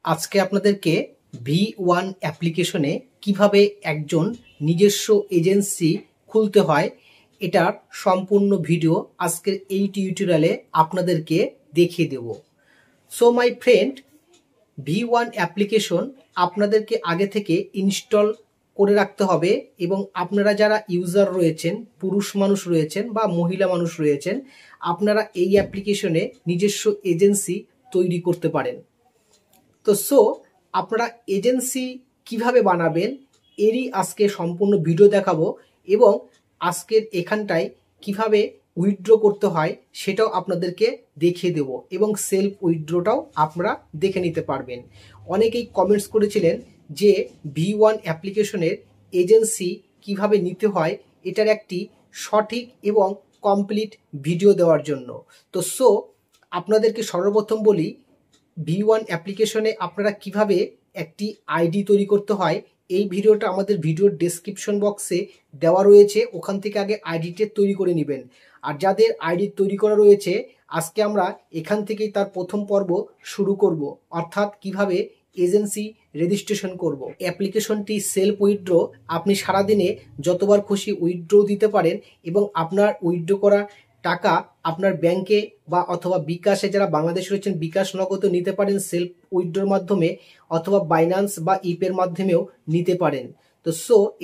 আজকে আপনাদেরকে V1 অ্যাপ্লিকেশনে কিভাবে একজন নিজস্ব এজেন্সি খুলতে হয় এটার সম্পূর্ণ ভিডিও আজকের এই টিউটোরিয়ালে আপনাদেরকে দেখিয়ে দেব। So my friend, V1 application আপনাদেরকে আগে থেকে ইনস্টল করে রাখতে হবে এবং আপনারা যারা ইউজার রয়েছেন, পুরুষ মানুষ রয়েছেন বা মহিলা মানুষ রয়েছেন, আপনারা এই অ্যাপ্লিকেশনে নিজস্ব এজেন্সি তৈরি করতে পারেন। তো আপনারা এজেন্সি কিভাবে বানাবেন এরই আজকে সম্পূর্ণ ভিডিও দেখাবো এবং আজকের এখানটায় কিভাবে উইথড্র করতে হয় সেটাও আপনাদেরকে দেখিয়ে দেব এবং সেলফ উইথড্রটাও আপনারা দেখে নিতে পারবেন। অনেকেই কমেন্টস করেছিলেন যে V1 অ্যাপ্লিকেশনের এজেন্সি কিভাবে নিতে হয় এটার একটি সঠিক এবং কমপ্লিট ভিডিও দেওয়ার জন্য। তো আপনাদেরকে সর্বপ্রথম বলি, V1 অ্যাপ্লিকেশনে আপনারা কিভাবে একটি আইডি তৈরি করতে হয় এই ভিডিওটা আমাদের ভিডিওর ডেসক্রিপশন বক্সে দেওয়া রয়েছে, ওখান থেকে আগে আইডিটা তৈরি করে নেবেন। আর যাদের আইডি তৈরি করা রয়েছে আজকে আমরা এখান থেকেই তার প্রথম পর্ব শুরু করব, অর্থাৎ কিভাবে এজেন্সি রেজিস্ট্রেশন করব। অ্যাপ্লিকেশনটি সেলফ উইথড্র, আপনি সারাদিনে যতবার খুশি উইথড্র দিতে পারেন এবং আপনার উইথড্র করা টাকা আপনার ব্যাংকে বা অথবা বিকাশে, যারা বাংলাদেশে রয়েছেন বিকাশ নগদও নিতে পারেন সেলফ উইথড্রর মাধ্যমে, অথবা বাইন্যান্স বা ইপের মাধ্যমেও নিতে পারেন। তো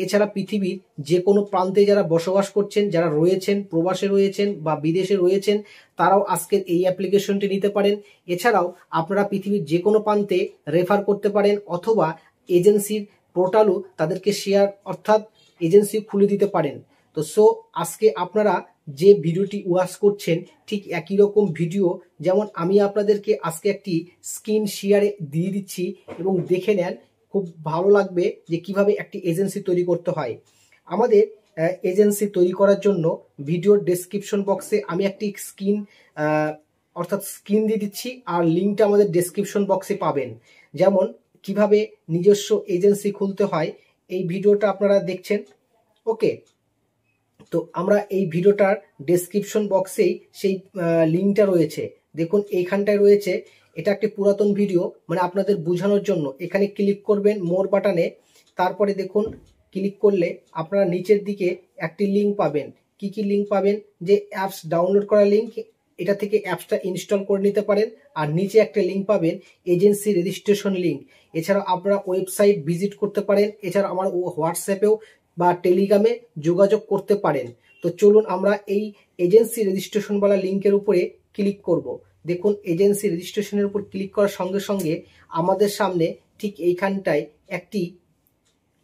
এছাড়া পৃথিবীর যে কোনো প্রান্তে যারা বসবাস করছেন, যারা রয়েছেন প্রবাসে রয়েছেন বা বিদেশে রয়েছেন, তারাও আজকের এই অ্যাপ্লিকেশনটি নিতে পারেন। এছাড়াও আপনারা পৃথিবীর যে কোনো প্রান্তে রেফার করতে পারেন অথবা এজেন্সির পোর্টালও তাদেরকে শেয়ার অর্থাৎ এজেন্সি খুলে দিতে পারেন। তো আজকে আপনারা যে ভিডিওটি ওয়াচ করছেন ঠিক একই রকম ভিডিও যেমন আমি আপনাদেরকে আজকে একটি স্ক্রিন শেয়ারে দিয়ে দিচ্ছি এবং দেখে নেন, খুব ভালো লাগবে যে কিভাবে একটি এজেন্সি তৈরি করতে হয়। আমাদের এজেন্সি তৈরি করার জন্য ভিডিওর ডেসক্রিপশন বক্সে আমি একটি স্ক্রিন দিয়ে দিচ্ছি আর লিঙ্কটা আমাদের ডেসক্রিপশন বক্সে পাবেন। যেমন কিভাবে নিজস্ব এজেন্সি খুলতে হয় এই ভিডিওটা আপনারা দেখছেন। ওকে, তো আমরা এই ভিডিওটার ডেসক্রিপশন বক্সেই সেই লিঙ্কটা রয়েছে, দেখুন এইখানটায় রয়েছে। এটা একটি পুরাতন ভিডিও, মানে আপনাদের বোঝানোর জন্য। এখানে ক্লিক করবেন মোর বাটনে, তারপরে দেখুন ক্লিক করলে আপনারা নিচের দিকে একটি লিঙ্ক পাবেন। কি কি লিঙ্ক পাবেন? যে অ্যাপস ডাউনলোড করা লিঙ্ক, এটা থেকে অ্যাপসটা ইনস্টল করে নিতে পারেন। আর নিচে একটা লিঙ্ক পাবেন এজেন্সি রেজিস্ট্রেশন লিঙ্ক। এছাড়াও আপনারা ওয়েবসাইট ভিজিট করতে পারেন, এছাড়া আমার হোয়াটসঅ্যাপেও বা টেলিগ্রামে যোগাযোগ করতে পারেন। তো চলুন আমরা এই এজেন্সি রেজিস্ট্রেশনওয়ালা লিঙ্কের উপরে ক্লিক করব। দেখুন এজেন্সি রেজিস্ট্রেশনের উপর ক্লিক করার সঙ্গে সঙ্গে আমাদের সামনে ঠিক এইখানটায় একটি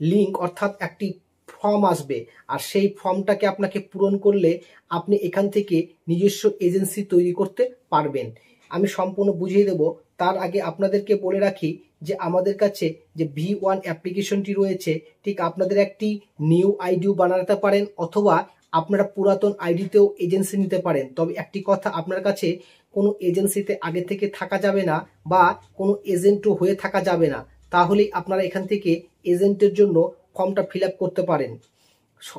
লিঙ্ক অর্থাৎ একটি ফর্ম আসবে, আর সেই ফর্মটাকে আপনাকে পূরণ করলে আপনি এখান থেকে নিজস্ব এজেন্সি তৈরি করতে পারবেন। আমি সম্পূর্ণ বুঝিয়ে দেব। তার আগে আপনাদেরকে বলে রাখি যে আমাদের কাছে যে V1 অ্যাপ্লিকেশনটি রয়েছে, ঠিক আপনাদের একটি নিউ আইডিও বানাতে পারেন অথবা আপনারা পুরাতন আইডিতেও এজেন্সি নিতে পারেন। তবে একটি কথা, আপনার কাছে কোনো এজেন্সিতে আগে থেকে থাকা যাবে না বা কোনো এজেন্টও হয়ে থাকা যাবে না, তাহলেই আপনারা এখান থেকে এজেন্টের জন্য ফর্মটা ফিল আপ করতে পারেন।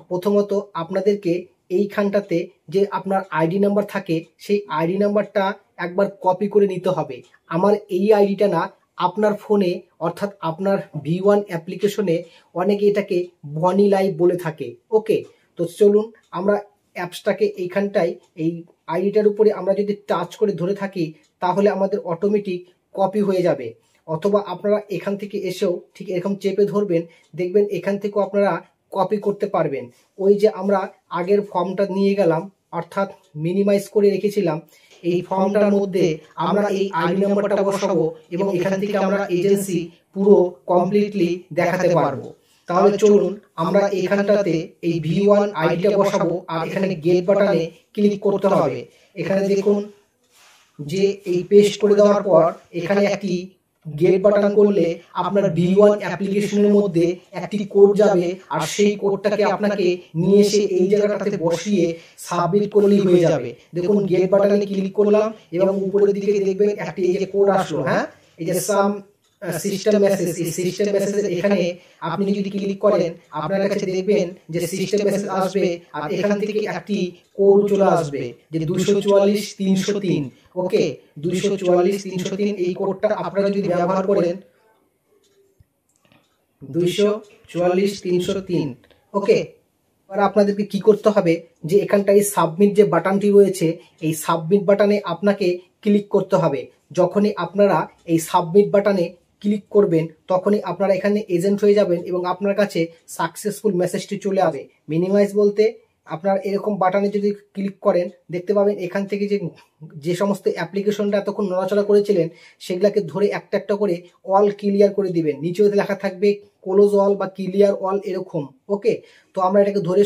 প্রথমত আপনাদেরকে এইখানটাতে যে আপনার আইডি নাম্বার থাকে সেই আইডি নাম্বারটা একবার কপি করে নিতে হবে। আমার এই আইডিটা না, আপনার ফোনে অর্থাৎ আপনার V1 অ্যাপ্লিকেশনে অনেকে এটাকে বনি লাইভ বলে থাকে। ওকে, তো চলুন আমরা অ্যাপসটাকে এইখানটায় এই আইডিটার উপরে আমরা যদি টাচ করে ধরে থাকি তাহলে আমাদের অটোমেটিক কপি হয়ে যাবে। অথবা আপনারা এখান থেকে এসেও ঠিক এরকম চেপে ধরবেন, দেখবেন এখান থেকেও আপনারা কপি করতে পারবেন। ওই যে আমরা আগের ফর্মটা নিয়ে গেলাম অর্থাৎ মিনিমাইজ করে রেখেছিলাম, এই ফর্মটার মধ্যে আমরা এই আইডি নাম্বারটা বসাবো এবং এখান থেকে আমরা এজেন্সি পুরো কমপ্লিটলি দেখাতে পারবো। তাহলে চলুন আমরা এখানটাতে এই V1 আইডিটা বসাবো আর এখানে গেট বাটনে ক্লিক করতে হবে। এখানে দেখুন যে এই পেস্ট করে দেওয়ার পর এখানে একটি গেট বাটন করলে আপনার V1 অ্যাপ্লিকেশনের মধ্যে একটি কোড যাবে আর সেই কোডটাকে আপনাকে নিয়ে এসে এই জায়গাটাতে বসিয়ে সাবমিট করলেই হয়ে যাবে। দেখুন গেট বাটনে ক্লিক করলাম এবং উপরের দিকে দেখবেন একটি এই যে কোড আসলো, হ্যাঁ, এই যে সাম সিস্টেম মেসেজ, এই সিস্টেম মেসেজ এখানে আপনি যদি ক্লিক করেন আপনার কাছে দেখবেন যে সিস্টেম মেসেজ আসবে আর এখান থেকে একটি কোড চলে আসবে যে 244-303। ওকে, 244-303 এই কোডটা আপনারা যদি ব্যবহার করেন 244-303। ওকে, এবার আপনাদেরকে কি করতে হবে যে এখানটায় সাবমিট যে বাটনটি রয়েছে এই সাবমিট বাটনে আপনাকে ক্লিক করতে হবে। যখনই আপনারা এই সাবমিট বাটনে ক্লিক করবেন তখনই আপনারা এখানে এজেন্ট হয়ে যাবেন এবং আপনার কাছে সাকসেসফুল মেসেজটি চলে আসবে। মিনিমাইজ বলতে আপনার এরকম বাটনে যদি ক্লিক করেন দেখতে পাবেন এখান থেকে যে সমস্ত অ্যাপ্লিকেশনটা এতক্ষণ নড়াচড়া করেছিলেন সেগুলাকে ধরে একটা একটা করে অল ক্লিয়ার করে দিবেন। নিচেও লেখা থাকবে ক্লোজ অল বা ক্লিয়ার অল এরকম। ওকে, তো আমরা এটাকে ধরে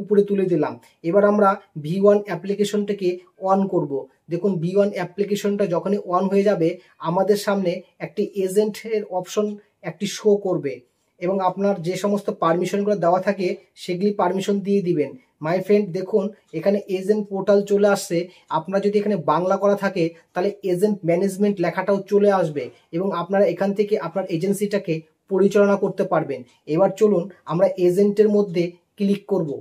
উপরে তুলে দিলাম। এবার আমরা V1 অ্যাপ্লিকেশনটাকে অন করব। দেখুন V1 অ্যাপ্লিকেশনটা যখনই অন হয়ে যাবে আমাদের সামনে একটি এজেন্টের অপশন একটি শো করবে এবং আপনার যে সমস্ত পারমিশনগুলো দেওয়া থাকে সেগুলি পারমিশন দিয়ে দিবেন। মাই ফ্রেন্ড দেখুন এখানে এজেন্ট পোর্টাল চলে আসছে। আপনার যদি এখানে বাংলা করা থাকে তাহলে এজেন্ট ম্যানেজমেন্ট লেখাটাও চলে আসবে এবং আপনারা এখান থেকে আপনার এজেন্সিটাকে পরিচালনা করতে পারবেন। এবার চলুন আমরা এজেন্টের মধ্যে ক্লিক করব।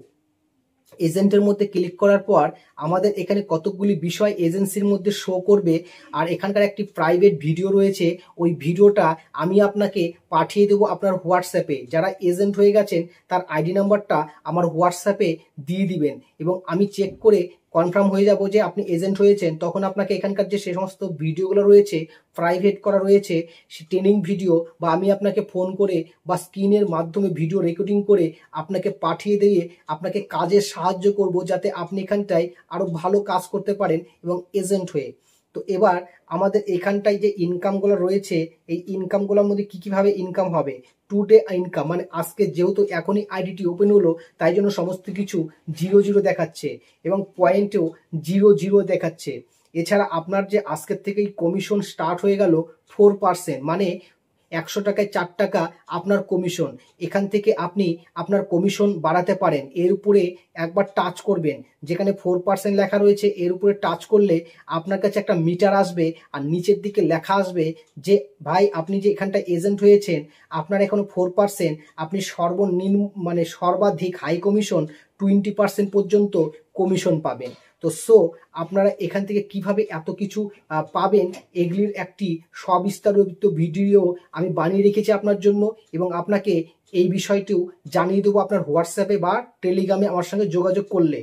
এজেন্টের মধ্যে ক্লিক করার পর আমাদের এখানে কতকগুলি বিষয় এজেন্সির মধ্যে শো করবে আর এখানকার একটি প্রাইভেট ভিডিও রয়েছে। ওই ভিডিওটা আমি আপনাকে পাঠিয়ে দেবো আপনার হোয়াটসঅ্যাপে। যারা এজেন্ট হয়ে গেছেন তার আইডি নাম্বারটা আমার হোয়াটসঅ্যাপে দিয়ে দিবেন এবং আমি চেক করে কনফার্ম হয়ে যাব যে আপনি এজেন্ট হয়েছেন। তখন আপনাকে এখানকার যে সমস্ত ভিডিওগুলো রয়েছে প্রাইভেট করা রয়েছে সে ট্রেনিং ভিডিও বা আমি আপনাকে ফোন করে বা স্ক্রিনের মাধ্যমে ভিডিও রেকর্ডিং করে আপনাকে পাঠিয়ে দিয়ে আপনাকে কাজে সাহায্য করব যাতে আপনি এখানটায় আরও ভালো কাজ করতে পারেন এবং এজেন্ট হয়ে। তো এবার আমাদের এখানটায় যে ইনকামগুলো রয়েছে এই ইনকামগুলোর মধ্যে কীভাবে ইনকাম হবে। টুডে ইনকাম মানে আজকে যেহেতু এখনই আইডিটি ওপেন হলো তাই জন্য সমস্ত কিছু 0 দেখাচ্ছে এবং পয়েন্টেও 0 দেখাচ্ছে। এছাড়া আপনার যে আজকের থেকেই কমিশন স্টার্ট হয়ে গেল 4%, মানে 100 টাকায় 4 টাকা আপনার কমিশন। এখান থেকে আপনি আপনার কমিশন বাড়াতে পারেন। এর উপরে একবার টাচ করবেন, যেখানে 4% লেখা রয়েছে এর উপরে টাচ করলে আপনার কাছে একটা মিটার আসবে আর নিচের দিকে লেখা আসবে যে ভাই আপনি যে এখানটায় এজেন্ট হয়েছেন আপনার এখনো 4%, আপনি সর্বনিম্ন মানে সর্বাধিক হাই কমিশন 20% পর্যন্ত কমিশন পাবেন। তো আপনারা এখান থেকে কিভাবে এত কিছু পাবেন এগুলির একটি সবিস্তারিত ভিডিও আমি বানিয়ে রেখেছি আপনার জন্য এবং আপনাকে এই বিষয়টিও জানিয়ে দেবো আপনার হোয়াটসঅ্যাপে বা টেলিগ্রামে আমার সঙ্গে যোগাযোগ করলে।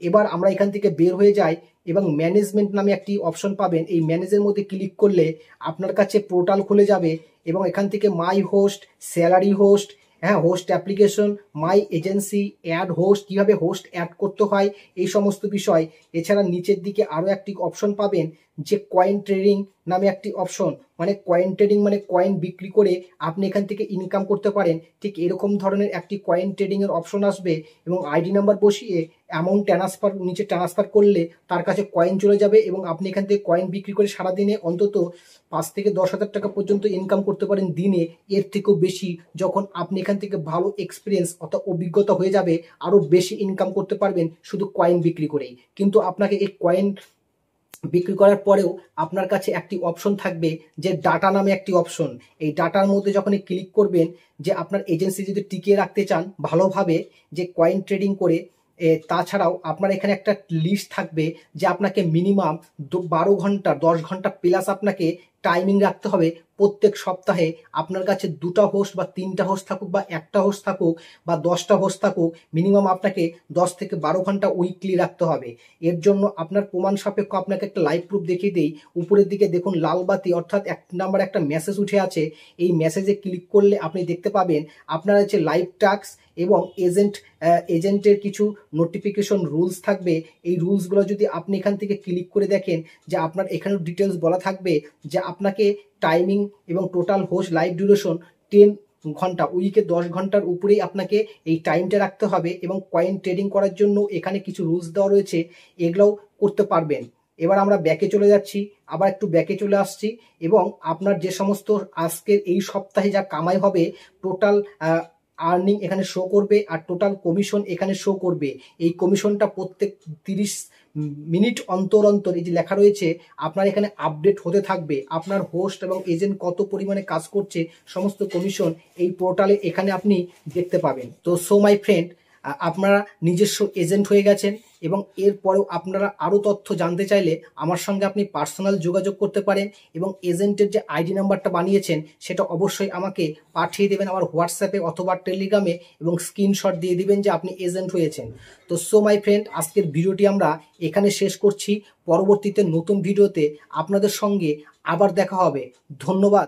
এবার আমরা এখান থেকে বের হয়ে যাই এবং ম্যানেজমেন্ট নামে একটি অপশন পাবেন। এই ম্যানেজের মধ্যে ক্লিক করলে আপনার কাছে পোর্টাল খুলে যাবে এবং এখান থেকে মাই হোস্ট, স্যালারি হোস্ট, হ্যাঁ হোস্ট অ্যাপ্লিকেশন, মাই এজেন্সি, অ্যাড হোস্ট, কীভাবে হোস্ট অ্যাড করতে হয় এই সমস্ত বিষয়। এছাড়া নিচের দিকে আরও একটি অপশন পাবেন যে কয়েন ট্রেডিং নামে একটি অপশন, মানে কয়েন ট্রেডিং মানে কয়েন বিক্রি করে আপনি এখান থেকে ইনকাম করতে পারেন। ঠিক এরকম ধরনের একটি কয়েন ট্রেডিংয়ের অপশন আসবে এবং আইডি নাম্বার বসিয়ে অ্যামাউন্ট ট্রান্সফার নিচে ট্রান্সফার করলে তার কাছে কয়েন চলে যাবে এবং আপনি এখান থেকে কয়েন বিক্রি করে সারাদিনে অন্তত 5 থেকে 10,000 টাকা পর্যন্ত ইনকাম করতে পারেন দিনে। এর থেকেও বেশি যখন আপনি এখান থেকে ভালো এক্সপিরিয়েন্স অর্থাৎ অভিজ্ঞতা হয়ে যাবে আরও বেশি ইনকাম করতে পারবেন শুধু কয়েন বিক্রি করেই। কিন্তু আপনাকে এই কয়েন বিক্রি করার পরেও আপনার কাছে একটি অপশন থাকবে যে ডাটা নামে একটি অপশন। এই ডাটার মধ্যে যখনই ক্লিক করবেন যে আপনার এজেন্সি যদি টিকিয়ে রাখতে চান ভালোভাবে যে কয়েন ট্রেডিং করে, তাছাড়াও আপনার এখানে একটা লিস্ট থাকবে যে আপনাকে মিনিমাম 12 ঘন্টা 10 ঘন্টা প্লাস আপনাকে টাইমিং রাখতে হবে। প্রত্যেক সপ্তাহে আপনার কাছে 2টা হোস্ট বা 3টা হোস্ট থাকুক বা 1টা হোস্ট থাকুক বা 10টা হোস্ট থাকুক, মিনিমাম আপনাকে 10 থেকে 12 ঘন্টা উইকলি রাখতে হবে। এর জন্য আপনার প্রমাণ সাপেক্ষ আপনাকে একটা লাইভ প্রুফ দেখিয়ে দিই। উপরের দিকে দেখুন লাল বাতি অর্থাৎ 1 নাম্বার একটা মেসেজ উঠে আছে। এই মেসেজে ক্লিক করলে আপনি দেখতে পাবেন আপনার হচ্ছে লাইভ টাস্ক এবং এজেন্টের কিছু নোটিফিকেশন রুলস থাকবে। এই রুলসগুলো যদি আপনি এখান থেকে ক্লিক করে দেখেন যে আপনার এখানেও ডিটেলস বলা থাকবে যে আপনাকে টাইমিং এবং টোটাল হোস্ট লাইভ ডিউরেশন 10 ঘন্টা, উইকে 10 ঘন্টার উপরেই আপনাকে এই টাইমটা রাখতে হবে এবং কয়েন ট্রেডিং করার জন্য এখানে কিছু রুলস দেওয়া রয়েছে, এগুলোও করতে পারবেন। এবার আমরা ব্যাকে চলে যাচ্ছি, আবার একটু ব্যাকে চলে আসছি এবং আপনার যে সমস্ত আজকের এই সপ্তাহে যা কামাই হবে টোটাল আর্নিং এখানে শো করবে আর টোটাল কমিশন এখানে শো করবে। এই কমিশনটা প্রত্যেক 30 মিনিট অন্তর অন্তর এই যে লেখা রয়েছে আপনার এখানে আপডেট হতে থাকবে। আপনার হোস্ট এবং এজেন্ট কত পরিমাণে কাজ করছে সমস্ত কমিশন এই পোর্টালে এখানে আপনি দেখতে পাবেন। তো সো মাই ফ্রেন্ড, আপনারা নিজস্ব এজেন্ট হয়ে গেছেন এবং এরপরেও আপনারা আরও তথ্য জানতে চাইলে আমার সঙ্গে আপনি পার্সোনাল যোগাযোগ করতে পারেন এবং এজেন্টের যে আইডি নাম্বারটা বানিয়েছেন সেটা অবশ্যই আমাকে পাঠিয়ে দেবেন আমার হোয়াটসঅ্যাপে অথবা টেলিগ্রামে এবং স্ক্রিনশট দিয়ে দিবেন যে আপনি এজেন্ট হয়েছেন। তো সো মাই ফ্রেন্ড, আজকের ভিডিওটি আমরা এখানে শেষ করছি। পরবর্তীতে নতুন ভিডিওতে আপনাদের সঙ্গে আবার দেখা হবে। ধন্যবাদ।